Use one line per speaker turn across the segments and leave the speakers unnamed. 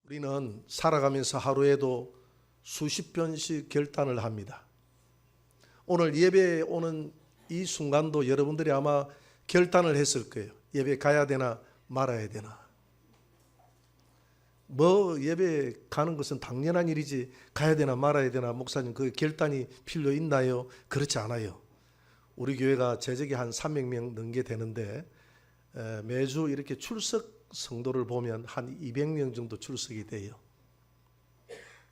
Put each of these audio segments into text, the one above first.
우리는 살아가면서 하루에도 수십 번씩 결단을 합니다. 오늘 예배에 오는 이 순간도 여러분들이 아마 결단을 했을 거예요. 예배 가야 되나 말아야 되나. 예배 가는 것은 당연한 일이지 가야 되나 말아야 되나 목사님 그 결단이 필요 있나요? 그렇지 않아요. 우리 교회가 재적이 한 300명 넘게 되는데 매주 이렇게 출석 성도를 보면 한 200명 정도 출석이 돼요.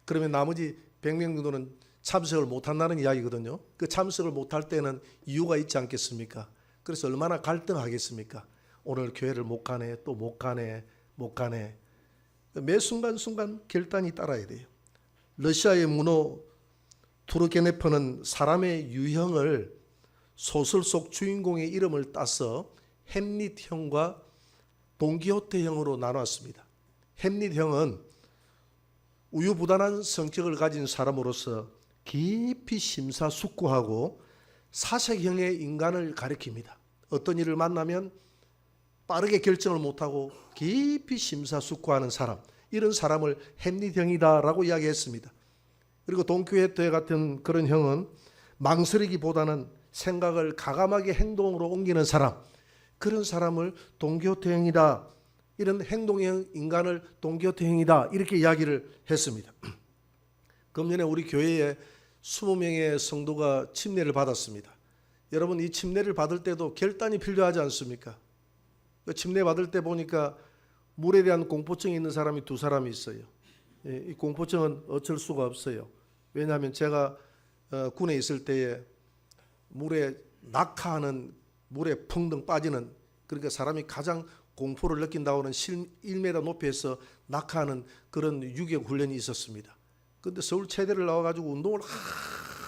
그러면 나머지 100명 정도는 참석을 못한다는 이야기거든요. 그 참석을 못할 때는 이유가 있지 않겠습니까? 그래서 얼마나 갈등하겠습니까? 오늘 교회를 못 가네, 또 못 가네, 못 가네. 매 순간순간 결단이 따라야 돼요. 러시아의 문호 투르게네프는 사람의 유형을 소설 속 주인공의 이름을 따서 햄릿형과 돈키호테형으로 나눴습니다. 햄릿형은 우유부단한 성격을 가진 사람으로서 깊이 심사숙고하고 사색형의 인간을 가리킵니다. 어떤 일을 만나면 빠르게 결정을 못하고 깊이 심사숙고하는 사람, 이런 사람을 햄릿형이다라고 이야기했습니다. 그리고 돈키호테 같은 그런 형은 망설이기보다는 생각을 가감하게 행동으로 옮기는 사람, 그런 사람을 돈키호테형이다, 이런 행동형 인간을 돈키호테형이다, 이렇게 이야기를 했습니다. 금년에 우리 교회에 20명의 성도가 침례를 받았습니다. 여러분, 이 침례를 받을 때도 결단이 필요하지 않습니까? 침례 받을 때 보니까 물에 대한 공포증이 있는 사람이 2사람이 있어요. 이 공포증은 어쩔 수가 없어요. 왜냐하면 제가 군에 있을 때에 물에 낙하하는, 물에 펑덩 빠지는, 그러니까 사람이 가장 공포를 느낀다고는 1m 높이에서 낙하하는 그런 유격 훈련이 있었습니다. 그런데 서울 체대를 나와가지고 운동을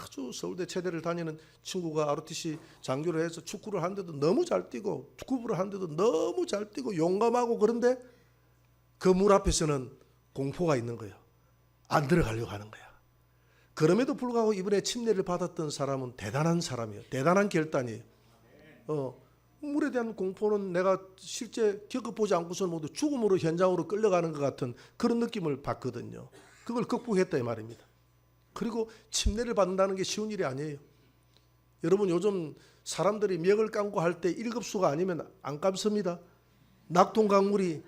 아주 서울대 체대를 다니는 친구가 ROTC 장교를 해서 축구를 하는데도 너무 잘 뛰고 축구부를 하는데도 너무 잘 뛰고 용감하고, 그런데 그 물 앞에서는 공포가 있는 거예요. 안 들어가려고 하는 거야. 그럼에도 불구하고 이번에 침례를 받았던 사람은 대단한 사람이에요. 대단한 결단이에요. 물에 대한 공포는 내가 실제 겪어보지 않고서는 모두 죽음으로 현장으로 끌려가는 것 같은 그런 느낌을 받거든요. 그걸 극복했다 이 말입니다. 그리고 침례를 받는다는 게 쉬운 일이 아니에요. 여러분, 요즘 사람들이 멱을 감고 할 때 1급수가 아니면 안 감습니다. 낙동강물이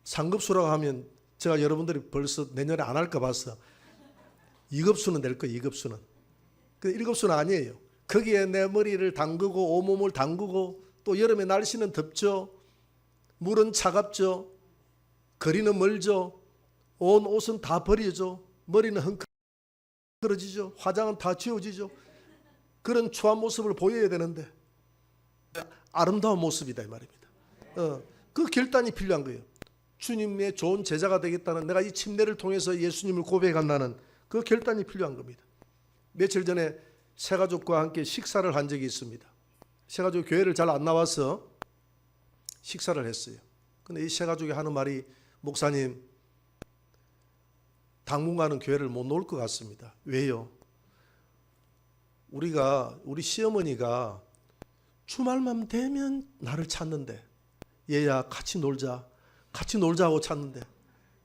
3급수라고 하면 제가 여러분들이 벌써 내년에 안 할까 봐서 2급수는 될 거예요. 2급수는. 그 1급수는 아니에요. 거기에 내 머리를 담그고 온몸을 담그고, 또 여름에 날씨는 덥죠. 물은 차갑죠. 거리는 멀죠. 온 옷은 다 버려져. 머리는 헝클어지죠. 화장은 다 지워지죠. 그런 추한 모습을 보여야 되는데 아름다운 모습이다 이 말입니다. 그 결단이 필요한 거예요. 주님의 좋은 제자가 되겠다는, 내가 이 침례를 통해서 예수님을 고백한다는 그 결단이 필요한 겁니다. 며칠 전에 새가족과 함께 식사를 한 적이 있습니다. 새가족 교회를 잘 안 나와서 식사를 했어요. 근데 이 새가족이 하는 말이, 목사님, 당분간은 교회를 못 놓을 것 같습니다. 왜요? 우리 시어머니가 주말만 되면 나를 찾는데, 얘야 같이 놀자고 찾는데,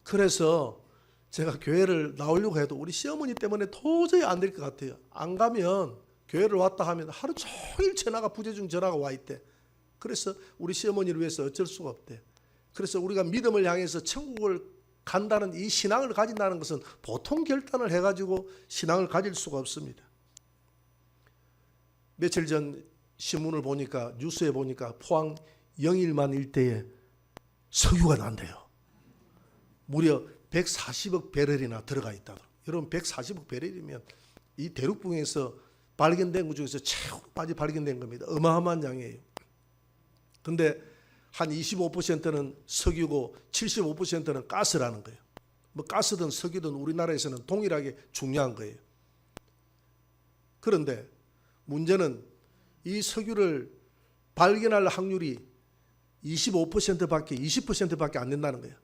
그래서 제가 교회를 나오려고 해도 우리 시어머니 때문에 도저히 안 될 것 같아요. 안 가면, 교회를 왔다 하면 하루 종일 부재중 전화가 와 있대. 그래서 우리 시어머니를 위해서 어쩔 수가 없대. 그래서 우리가 믿음을 향해서 천국을 간다는 이 신앙을 가진다는 것은 보통 결단을 해가지고 신앙을 가질 수가 없습니다. 며칠 전 신문을 보니까, 뉴스에 보니까 포항 영일만 일대에 석유가 난대요. 무려 140억 배럴이나 들어가 있다. 여러분, 140억 배럴이면 이 대륙붕에서 발견된 것 중에서 최고 많이 발견된 겁니다. 어마어마한 양이에요. 근데 한 25%는 석유고 75%는 가스라는 거예요. 뭐 가스든 석유든 우리나라에서는 동일하게 중요한 거예요. 그런데 문제는 이 석유를 발견할 확률이 20%밖에 안 된다는 거예요.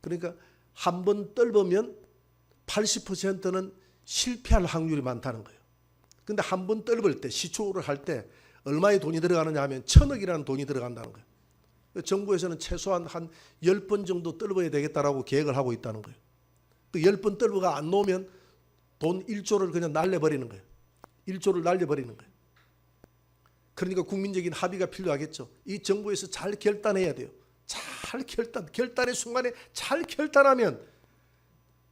그러니까 한 번 떫으면 80%는 실패할 확률이 많다는 거예요. 근데 한 번 떫을 때, 시초를 할 때 얼마의 돈이 들어가느냐 하면 1,000억이라는 돈이 들어간다는 거예요. 정부에서는 최소한 한 10번 정도 떨궈야 되겠다라고 계획을 하고 있다는 거예요. 그 10번 떨궈가 안 놓으면 돈 1조를 그냥 날려버리는 거예요. 1조를 날려버리는 거예요. 그러니까 국민적인 합의가 필요하겠죠. 이 정부에서 잘 결단해야 돼요. 잘 결단의 순간에 잘 결단하면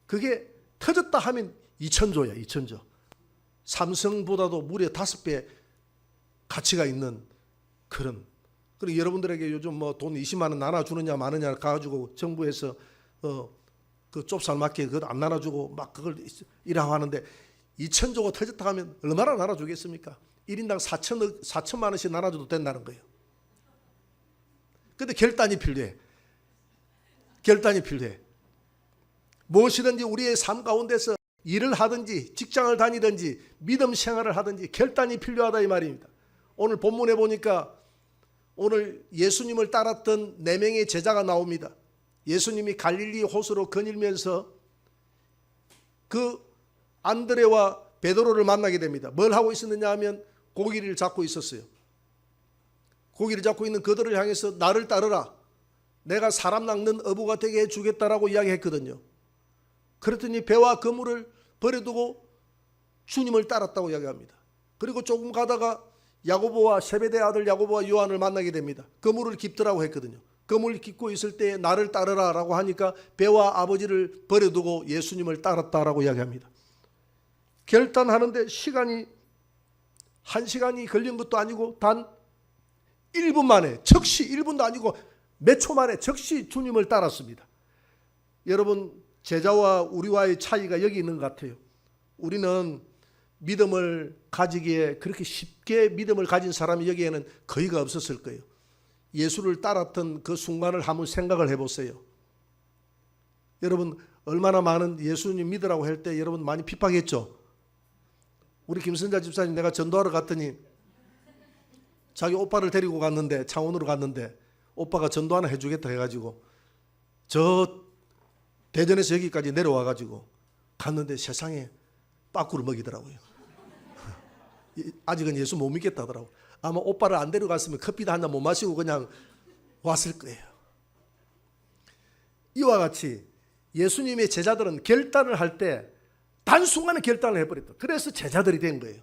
그게 터졌다 하면 2천조야, 2천조. 삼성보다도 무려 5배 가치가 있는 그런. 그리고 여러분들에게 요즘 뭐 돈 20만 원 나눠주느냐 마느냐 가지고 정부에서 그 좁쌀맞게 그거 안 나눠주고 막 그걸 이라고 하는데 2천조가 터졌다 하면 얼마나 나눠주겠습니까? 1인당 4천만 원씩 나눠줘도 된다는 거예요. 그런데 결단이 필요해. 결단이 필요해. 무엇이든지 우리의 삶 가운데서 일을 하든지 직장을 다니든지 믿음 생활을 하든지 결단이 필요하다 이 말입니다. 오늘 본문에 보니까 오늘 예수님을 따랐던 4명의 제자가 나옵니다. 예수님이 갈릴리 호수로 거닐면서 그 안드레와 베드로를 만나게 됩니다. 뭘 하고 있었느냐 하면 고기를 잡고 있었어요. 고기를 잡고 있는 그들을 향해서 나를 따르라. 내가 사람 낚는 어부가 되게 해주겠다라고 이야기했거든요. 그랬더니 배와 그물을 버려두고 주님을 따랐다고 이야기합니다. 그리고 조금 가다가 야고보와 세베대 아들 야고보와 요한을 만나게 됩니다. 그물을 깁더라고 했거든요. 그물을 깁고 있을 때 나를 따르라라고 하니까 배와 아버지를 버려두고 예수님을 따랐다라고 이야기합니다. 결단하는데 시간이 1시간이 걸린 것도 아니고 단 1분 만에 즉시 1분도 아니고 몇 초 만에 즉시 주님을 따랐습니다. 여러분 제자와 우리와의 차이가 여기 있는 것 같아요. 우리는 믿음을 가지기에 그렇게 쉽게 믿음을 가진 사람이 여기에는 거의가 없었을 거예요. 예수를 따랐던 그 순간을 한번 생각을 해보세요. 여러분 얼마나 많은 예수님 믿으라고 할 때 여러분 많이 핍박했죠. 우리 김선자 집사님 내가 전도하러 갔더니 자기 오빠를 데리고 갔는데 창원으로 갔는데 오빠가 전도 하나 해주겠다 해가지고 저 대전에서 여기까지 내려와가지고 갔는데 세상에 빠꾸를 먹이더라고요. 아직은 예수 못 믿겠다더라고. 아마 오빠를 안 데려갔으면 커피도 한 잔 못 마시고 그냥 왔을 거예요. 이와 같이 예수님의 제자들은 결단을 할 때 단순간에 결단을 해버렸다. 그래서 제자들이 된 거예요.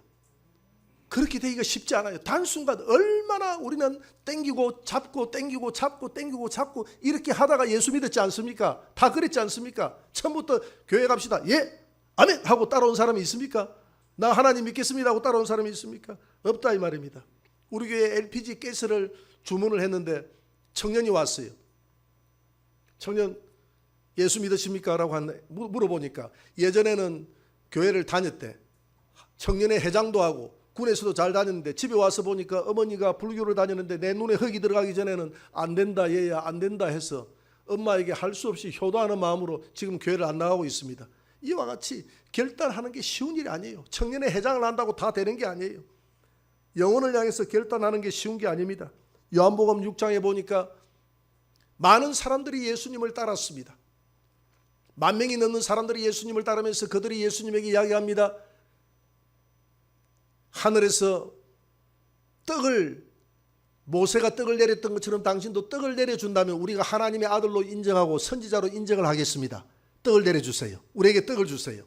그렇게 되기가 쉽지 않아요. 단순간 얼마나 우리는 땡기고 잡고 땡기고 잡고 땡기고 잡고 이렇게 하다가 예수 믿었지 않습니까? 다 그랬지 않습니까? 처음부터 교회 갑시다. 예, 아멘 하고 따라온 사람이 있습니까? 나 하나님 믿겠습니다 하고 따라온 사람이 있습니까? 없다 이 말입니다. 우리 교회에 LPG 가스를 주문을 했는데 청년이 왔어요. 청년 예수 믿으십니까? 라고 물어보니까 예전에는 교회를 다녔대. 청년회 회장도 하고 군에서도 잘 다녔는데 집에 와서 보니까 어머니가 불교를 다녔는데 내 눈에 흙이 들어가기 전에는 안 된다 얘야 안 된다 해서 엄마에게 할 수 없이 효도하는 마음으로 지금 교회를 안 나가고 있습니다. 이와 같이 결단하는 게 쉬운 일이 아니에요. 청년회 회장을 한다고 다 되는 게 아니에요. 영혼을 향해서 결단하는 게 쉬운 게 아닙니다. 요한복음 6장에 보니까 많은 사람들이 예수님을 따랐습니다. 10,000명이 넘는 사람들이 예수님을 따르면서 그들이 예수님에게 이야기합니다. 하늘에서 떡을 모세가 떡을 내렸던 것처럼 당신도 떡을 내려준다면 우리가 하나님의 아들로 인정하고 선지자로 인정을 하겠습니다. 떡을 내려주세요. 우리에게 떡을 주세요.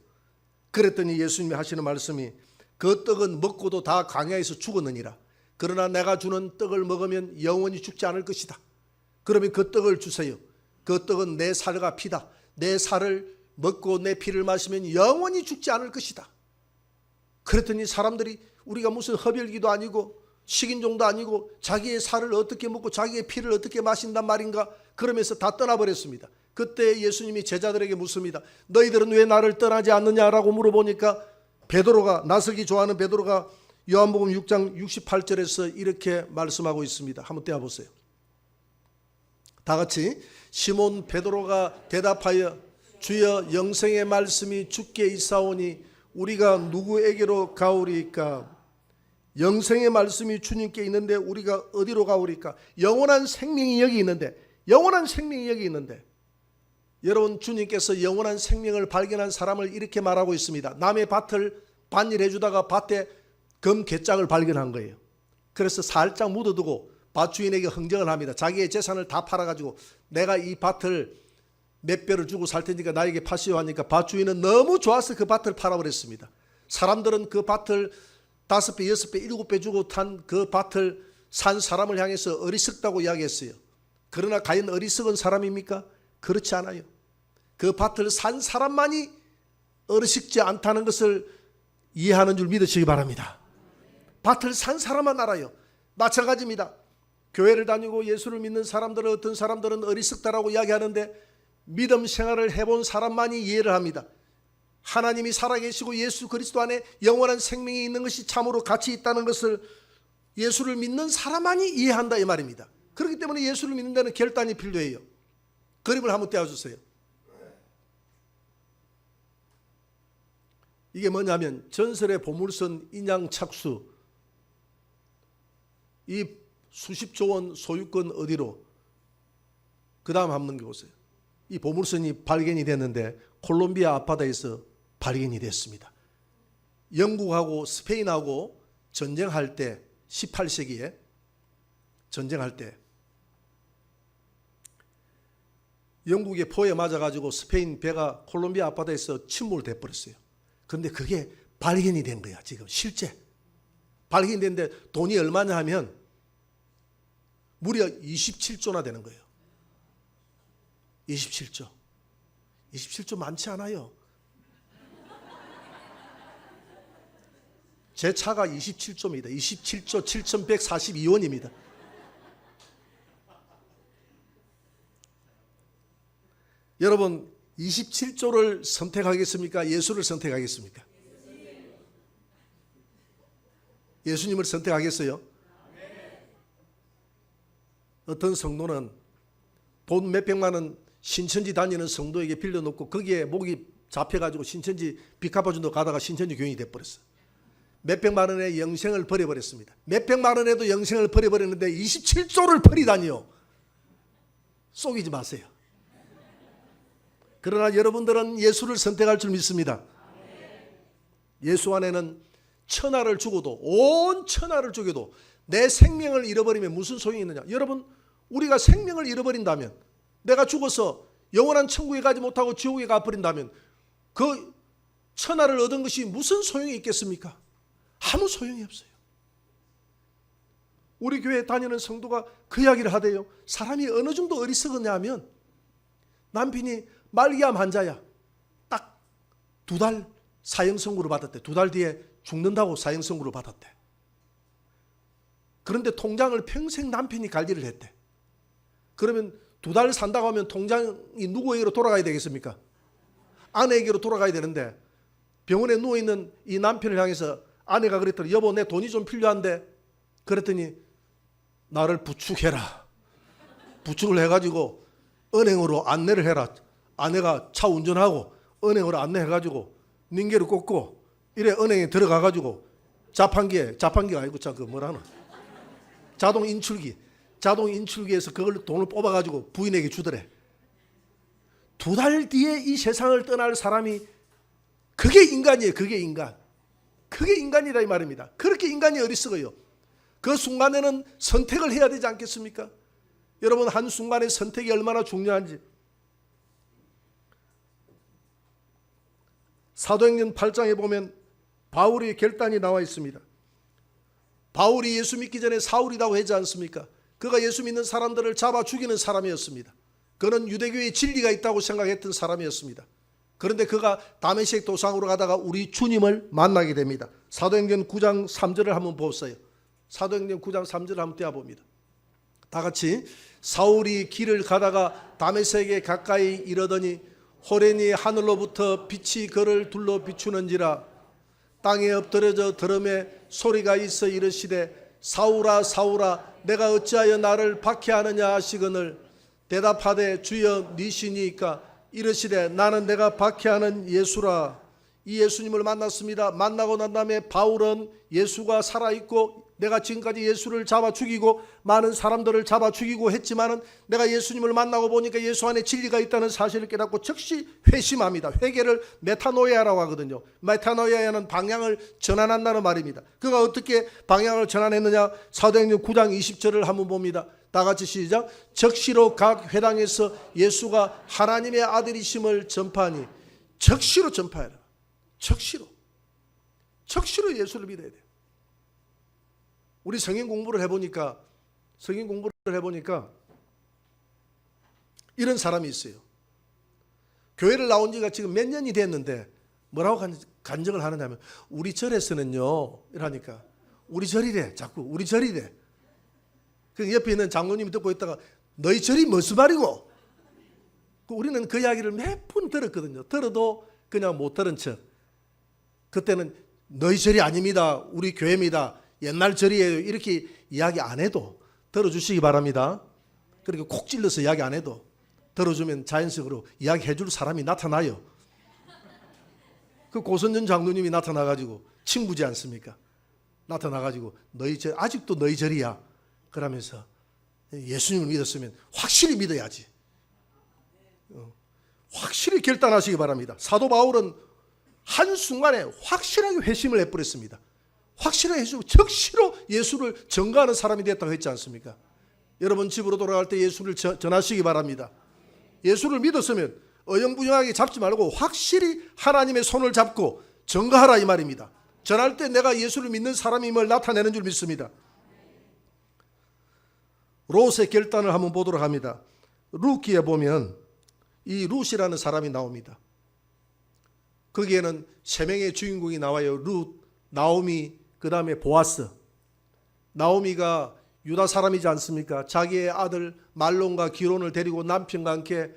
그랬더니 예수님이 하시는 말씀이 그 떡은 먹고도 다 광야에서 죽었느니라. 그러나 내가 주는 떡을 먹으면 영원히 죽지 않을 것이다. 그러면 그 떡을 주세요. 그 떡은 내 살과 피다. 내 살을 먹고 내 피를 마시면 영원히 죽지 않을 것이다. 그랬더니 사람들이 우리가 무슨 허별기도 아니고 식인종도 아니고 자기의 살을 어떻게 먹고 자기의 피를 어떻게 마신단 말인가 그러면서 다 떠나버렸습니다. 그때 예수님이 제자들에게 묻습니다. 너희들은 왜 나를 떠나지 않느냐라고 물어보니까 베드로가 나서기 좋아하는 베드로가 요한복음 6장 68절에서 이렇게 말씀하고 있습니다. 한번 떼어보세요. 다 같이 시몬 베드로가 대답하여 주여 영생의 말씀이 주께 있사오니 우리가 누구에게로 가오리까? 영생의 말씀이 주님께 있는데 우리가 어디로 가오리까? 영원한 생명이 여기 있는데 영원한 생명이 여기 있는데 여러분 주님께서 영원한 생명을 발견한 사람을 이렇게 말하고 있습니다. 남의 밭을 반일해 주다가 밭에 금괴짝을 발견한 거예요. 그래서 살짝 묻어두고 밭주인에게 흥정을 합니다. 자기의 재산을 다 팔아가지고 내가 이 밭을 몇 배를 주고 살 테니까 나에게 파시오 하니까 밭주인은 너무 좋아서 그 밭을 팔아버렸습니다. 사람들은 그 밭을 5배, 6배, 7배 주고 탄 그 밭을 산 사람을 향해서 어리석다고 이야기했어요. 그러나 과연 어리석은 사람입니까? 그렇지 않아요. 그 밭을 산 사람만이 어리석지 않다는 것을 이해하는 줄 믿으시기 바랍니다. 밭을 산 사람만 알아요. 마찬가지입니다. 교회를 다니고 예수를 믿는 사람들은 어떤 사람들은 어리석다라고 이야기하는데 믿음 생활을 해본 사람만이 이해를 합니다. 하나님이 살아계시고 예수 그리스도 안에 영원한 생명이 있는 것이 참으로 가치 있다는 것을 예수를 믿는 사람만이 이해한다 이 말입니다. 그렇기 때문에 예수를 믿는 데는 결단이 필요해요. 그림을 한번 떼어주세요. 이게 뭐냐면 전설의 보물선 인양착수, 이 수십조 원 소유권 어디로, 그 다음 한번 보세요. 이 보물선이 발견이 됐는데 콜롬비아 앞바다에서 발견이 됐습니다. 영국하고 스페인하고 전쟁할 때 18세기에 전쟁할 때 영국의 포에 맞아가지고 스페인 배가 콜롬비아 앞바다에서 침몰돼 버렸어요. 그런데 그게 발견이 된 거야. 지금 실제 발견이 됐는데 돈이 얼마냐 하면 무려 27조나 되는 거예요. 27조. 27조 많지 않아요. 제 차가 27조입니다. 27조 7,142원입니다. 여러분 27조를 선택하겠습니까? 예수를 선택하겠습니까? 예수님을 선택하겠어요? 어떤 성도는 돈 몇백만 원 신천지 다니는 성도에게 빌려놓고 거기에 목이 잡혀가지고 신천지 빚 갚아준다고 가다가 신천지 교인이 돼버렸어요. 몇백만 원의 영생을 버려버렸습니다. 몇백만 원에도 영생을 버려버렸는데 27조를 버리다니요. 속이지 마세요. 그러나 여러분들은 예수를 선택할 줄 믿습니다. 예수 안에는 천하를 주고도, 온 천하를 주고도 내 생명을 잃어버리면 무슨 소용이 있느냐. 여러분, 우리가 생명을 잃어버린다면, 내가 죽어서 영원한 천국에 가지 못하고 지옥에 가버린다면 그 천하를 얻은 것이 무슨 소용이 있겠습니까? 아무 소용이 없어요. 우리 교회 다니는 성도가 그 이야기를 하대요. 사람이 어느 정도 어리석었냐 하면 남편이 말기암 환자야. 딱 2달 사형 선고를 받았대. 2달 뒤에 죽는다고 사형 선고를 받았대. 그런데 통장을 평생 남편이 관리를 했대. 그러면 2달 산다고 하면 통장이 누구에게로 돌아가야 되겠습니까? 아내에게로 돌아가야 되는데 병원에 누워있는 이 남편을 향해서 아내가 그랬더니 여보 내 돈이 좀 필요한데, 그랬더니 나를 부축해라. 부축을 해가지고 은행으로 안내를 해라. 아내가 차 운전하고 은행으로 안내해가지고 닌게를 꽂고 이래 은행에 들어가가지고 자판기가 아니고 그 뭐라나 자동 인출기에서 그걸 돈을 뽑아가지고 부인에게 주더래. 2달 뒤에 이 세상을 떠날 사람이, 그게 인간이에요. 그게 인간이다 이 말입니다. 그렇게 인간이 어리석어요. 그 순간에는 선택을 해야 되지 않겠습니까? 여러분, 한순간의 선택이 얼마나 중요한지. 사도행전 8장에 보면 바울의 결단이 나와 있습니다. 바울이 예수 믿기 전에 사울이라고 하지 않습니까? 그가 예수 믿는 사람들을 잡아 죽이는 사람이었습니다. 그는 유대교의 진리가 있다고 생각했던 사람이었습니다. 그런데 그가 다메섹 도상으로 가다가 우리 주님을 만나게 됩니다. 사도행전 9장 3절을 한번 보세요. 사도행전 9장 3절을 한번 떼어봅니다. 다 같이. 사울이 길을 가다가 다메섹에 가까이 이르더니 호련히 하늘로부터 빛이 그를 둘러 비추는지라. 땅에 엎드려져 들음에 소리가 있어 이르시되 사울아 사울아 내가 어찌하여 나를 박해하느냐 하시거늘 대답하되 주여 니시니까 이르시되 나는 내가 박해하는 예수라. 이 예수님을 만났습니다. 만나고 난 다음에 바울은 예수가 살아있고 내가 지금까지 예수를 잡아 죽이고 많은 사람들을 잡아 죽이고 했지만은 내가 예수님을 만나고 보니까 예수 안에 진리가 있다는 사실을 깨닫고 즉시 회심합니다. 회개를 메타노이아라고 하거든요. 메타노이아는 방향을 전환한다는 말입니다. 그가 어떻게 방향을 전환했느냐? 사도행전 9장 20절을 한번 봅니다. 다 같이 시작. 적시로 각 회당에서 예수가 하나님의 아들이심을 전파하니. 적시로 전파해라. 적시로 예수를 믿어야 돼요. 우리 성경 공부를 해보니까 이런 사람이 있어요. 교회를 나온 지가 지금 몇 년이 됐는데 뭐라고 간증을 하느냐면 우리 절에서는요 이러니까 우리 절이래. 자꾸 우리 절이래. 그 옆에 있는 장로님이 듣고 있다가 너희 절이 무슨 말이고? 우리는 그 이야기를 몇 번 들었거든요. 들어도 그냥 못 들은 척. 그때는 너희 절이 아닙니다. 우리 교회입니다. 옛날 절이에요. 이렇게 이야기 안 해도 들어주시기 바랍니다. 그렇게 콕 찔러서 이야기 안 해도 들어주면 자연적으로 이야기해 줄 사람이 나타나요. 그 고선전 장로님이 나타나가지고 친구지 않습니까? 나타나가지고 너희 절 아직도 너희 절이야. 그러면서 예수님을 믿었으면 확실히 믿어야지. 확실히 결단하시기 바랍니다. 사도 바울은 한순간에 확실하게 회심을 해버렸습니다. 확실하게 해주고 적시로 예수를 전가하는 사람이 됐다고 했지 않습니까? 여러분 집으로 돌아갈 때 예수를 전하시기 바랍니다. 예수를 믿었으면 어영부영하게 잡지 말고 확실히 하나님의 손을 잡고 전가하라 이 말입니다. 전할 때 내가 예수를 믿는 사람임을 나타내는 줄 믿습니다. 롯의 결단을 한번 보도록 합니다. 룻기에 보면 이 룻이라는 사람이 나옵니다. 거기에는 세 명의 주인공이 나와요. 룻, 나오미, 그 다음에 보아스. 나오미가 유다 사람이지 않습니까? 자기의 아들 말론과 기론을 데리고 남편과 함께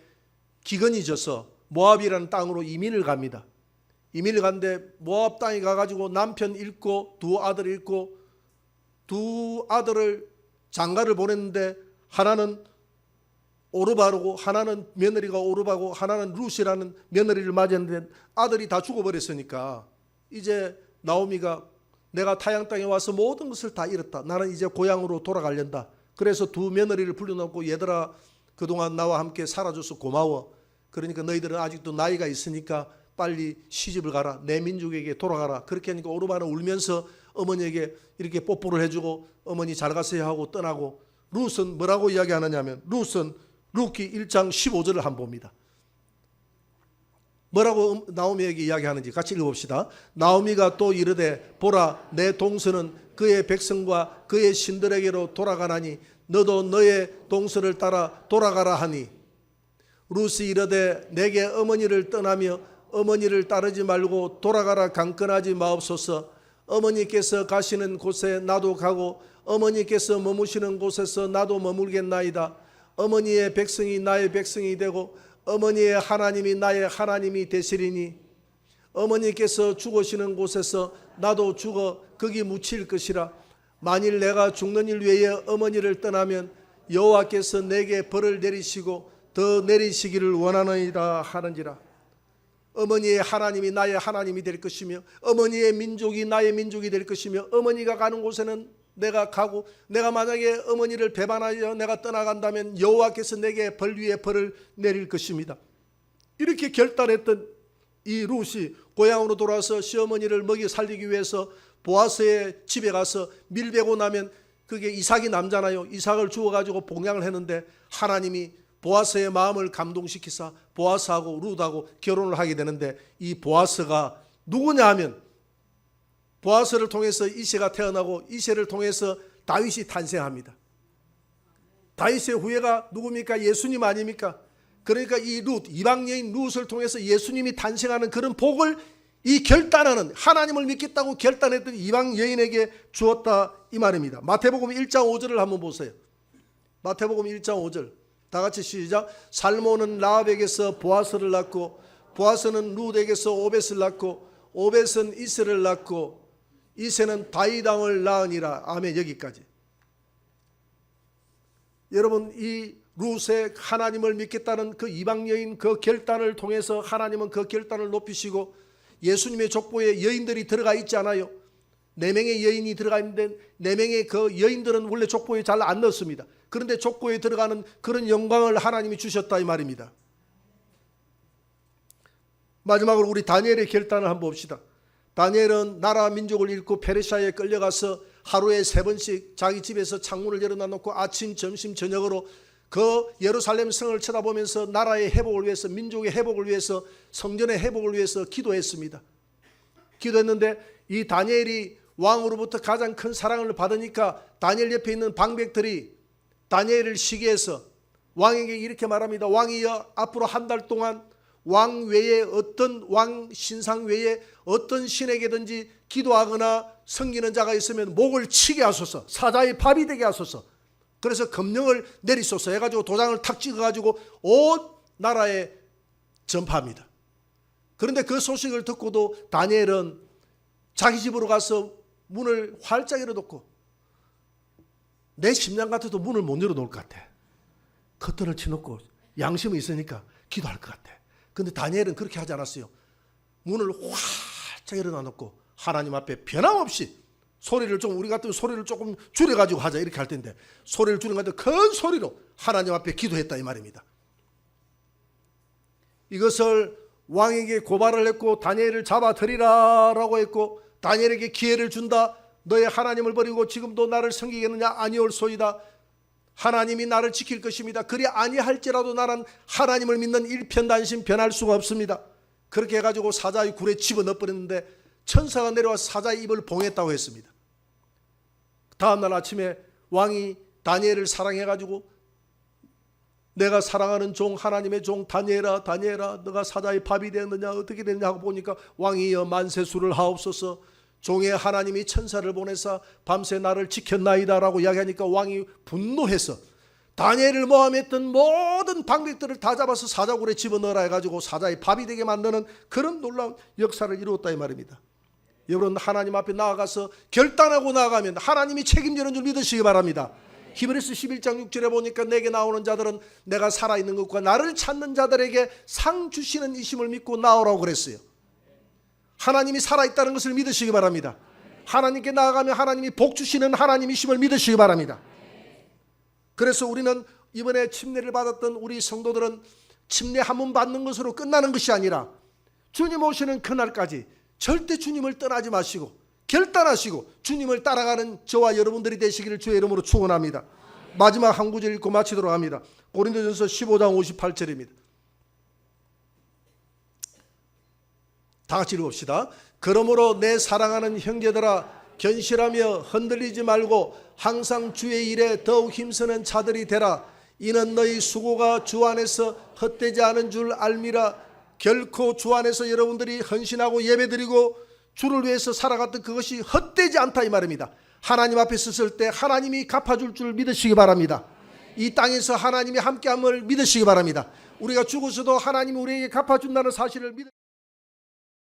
기근이 져서 모압이라는 땅으로 이민을 갑니다. 이민을 갔는데 모압 땅에 가가지고 남편 잃고 두 아들 잃고 두 아들을 장가를 보냈는데 하나는 오르바르고 하나는 며느리가 오르바고 하나는 룻이라는 며느리를 맞이했는데 아들이 다 죽어버렸으니까 이제 나오미가 내가 타양 땅에 와서 모든 것을 다 잃었다. 나는 이제 고향으로 돌아가련다. 그래서 두 며느리를 불러놓고 얘들아 그동안 나와 함께 살아줘서 고마워. 그러니까 너희들은 아직도 나이가 있으니까 빨리 시집을 가라. 내 민족에게 돌아가라. 그렇게 하니까 오르바는 울면서 어머니에게 이렇게 뽀뽀를 해주고 어머니 잘 가세요 하고 떠나고 룻은 뭐라고 이야기하느냐면 룻은 룻기 1장 15절을 한번 봅니다. 뭐라고 나오미에게 이야기하는지 같이 읽어봅시다. 나오미가 또 이르되 보라 내 동서는 그의 백성과 그의 신들에게로 돌아가나니 너도 너의 동서를 따라 돌아가라 하니 룻이 이르되 내게 어머니를 떠나며 어머니를 따르지 말고 돌아가라 강건하지 마옵소서. 어머니께서 가시는 곳에 나도 가고 어머니께서 머무시는 곳에서 나도 머물겠나이다. 어머니의 백성이 나의 백성이 되고 어머니의 하나님이 나의 하나님이 되시리니 어머니께서 죽으시는 곳에서 나도 죽어 거기 묻힐 것이라. 만일 내가 죽는 일 외에 어머니를 떠나면 여호와께서 내게 벌을 내리시고 더 내리시기를 원하느니라 하는지라. 어머니의 하나님이 나의 하나님이 될 것이며 어머니의 민족이 나의 민족이 될 것이며 어머니가 가는 곳에는 내가 가고 내가 만약에 어머니를 배반하여 내가 떠나간다면 여호와께서 내게 벌 위에 벌을 내릴 것입니다. 이렇게 결단했던 이 룻이 고향으로 돌아와서 시어머니를 먹여 살리기 위해서 보아스의 집에 가서 밀 베고 나면 그게 이삭이 남잖아요. 이삭을 주워가지고 봉양을 했는데 하나님이 보아스의 마음을 감동시키사 보아스하고 룻하고 결혼을 하게 되는데 이 보아스가 누구냐 하면 보아스를 통해서 이새가 태어나고 이새를 통해서 다윗이 탄생합니다. 다윗의 후예가 누굽니까? 예수님 아닙니까? 그러니까 이 룻, 이방 여인 룻을 통해서 예수님이 탄생하는 그런 복을 이 결단하는 하나님을 믿겠다고 결단했던 이방 여인에게 주었다 이 말입니다. 마태복음 1장 5절을 한번 보세요. 마태복음 1장 5절 다 같이 시작. 살몬은 라합에게서 보아스를 낳고 보아스는 룻에게서 오벳을 낳고 오벳은 이새를 낳고 이새는 다윗 왕을 낳으니라. 아멘. 여기까지. 여러분 이 룻의 하나님을 믿겠다는 그 이방 여인 그 결단을 통해서 하나님은 그 결단을 높이시고 예수님의 족보에 여인들이 들어가 있지 않아요. 4명의 여인이 들어가 있는데 4명의 그 여인들은 원래 족보에 잘 안 넣습니다. 그런데 족보에 들어가는 그런 영광을 하나님이 주셨다 이 말입니다. 마지막으로 우리 다니엘의 결단을 한번 봅시다. 다니엘은 나라 민족을 잃고 페르시아에 끌려가서 하루에 3번씩 자기 집에서 창문을 열어놔놓고 아침, 점심, 저녁으로 그 예루살렘 성을 쳐다보면서 나라의 회복을 위해서, 민족의 회복을 위해서, 성전의 회복을 위해서 기도했습니다. 기도했는데 이 다니엘이 왕으로부터 가장 큰 사랑을 받으니까 다니엘 옆에 있는 방백들이 다니엘을 시기해서 왕에게 이렇게 말합니다. 왕이여, 앞으로 한 달 동안 왕 외에 어떤 왕 신상 외에 어떤 신에게든지 기도하거나 섬기는 자가 있으면 목을 치게 하소서, 사자의 밥이 되게 하소서. 그래서 검령을 내리소서 해가지고 도장을 탁 찍어가지고 온 나라에 전파합니다. 그런데 그 소식을 듣고도 다니엘은 자기 집으로 가서 문을 활짝 열어놓고, 내 심장 같아도 문을 못 열어놓을 것 같아. 커튼을 치놓고 양심이 있으니까 기도할 것 같아. 그런데 다니엘은 그렇게 하지 않았어요. 문을 활짝 열어놓고 하나님 앞에 변함없이 소리를 좀, 우리 같은 소리를 조금 줄여가지고 하자 이렇게 할 텐데 소리를 줄여가지고 큰 소리로 하나님 앞에 기도했다 이 말입니다. 이것을 왕에게 고발을 했고 다니엘을 잡아들이라라고 했고, 다니엘에게 기회를 준다. 너의 하나님을 버리고 지금도 나를 섬기겠느냐? 아니올소이다. 하나님이 나를 지킬 것입니다. 그리 아니할지라도 나는 하나님을 믿는 일편단심 변할 수가 없습니다. 그렇게 해가지고 사자의 굴에 집어넣어버렸는데 천사가 내려와서 사자의 입을 봉했다고 했습니다. 다음날 아침에 왕이 다니엘을 사랑해가지고 내가 사랑하는 종 하나님의 종 다니엘아 다니엘아 너가 사자의 밥이 되었느냐 어떻게 됐냐 하고 보니까 왕이여 만세수를 하옵소서, 종의 하나님이 천사를 보내사 밤새 나를 지켰나이다 라고 이야기하니까 왕이 분노해서 다니엘을 모함했던 모든 방백들을 다 잡아서 사자굴에 집어넣으라 해가지고 사자의 밥이 되게 만드는 그런 놀라운 역사를 이루었다 이 말입니다. 여러분, 하나님 앞에 나아가서 결단하고 나아가면 하나님이 책임지는 줄 믿으시기 바랍니다. 히브리서 11장 6절에 보니까 내게 나오는 자들은 내가 살아있는 것과 나를 찾는 자들에게 상 주시는 이심을 믿고 나오라고 그랬어요. 하나님이 살아있다는 것을 믿으시기 바랍니다. 하나님께 나아가면 하나님이 복 주시는 하나님이심을 믿으시기 바랍니다. 그래서 우리는 이번에 침례를 받았던 우리 성도들은 침례 한 번 받는 것으로 끝나는 것이 아니라 주님 오시는 그날까지 절대 주님을 떠나지 마시고 결단하시고 주님을 따라가는 저와 여러분들이 되시기를 주의 이름으로 축원합니다. 마지막 한 구절 읽고 마치도록 합니다. 고린도전서 15장 58절입니다. 다 같이 읽읍시다. 그러므로 내 사랑하는 형제들아 견실하며 흔들리지 말고 항상 주의 일에 더욱 힘쓰는 자들이 되라. 이는 너희 수고가 주 안에서 헛되지 않은 줄 알미라. 결코 주 안에서 여러분들이 헌신하고 예배드리고 주를 위해서 살아갔던 그것이 헛되지 않다 이 말입니다. 하나님 앞에 섰을 때 하나님이 갚아줄 줄 믿으시기 바랍니다. 이 땅에서 하나님이 함께함을 믿으시기 바랍니다. 우리가 죽어서도 하나님이 우리에게 갚아준다는 사실을 믿으시기 바랍니다.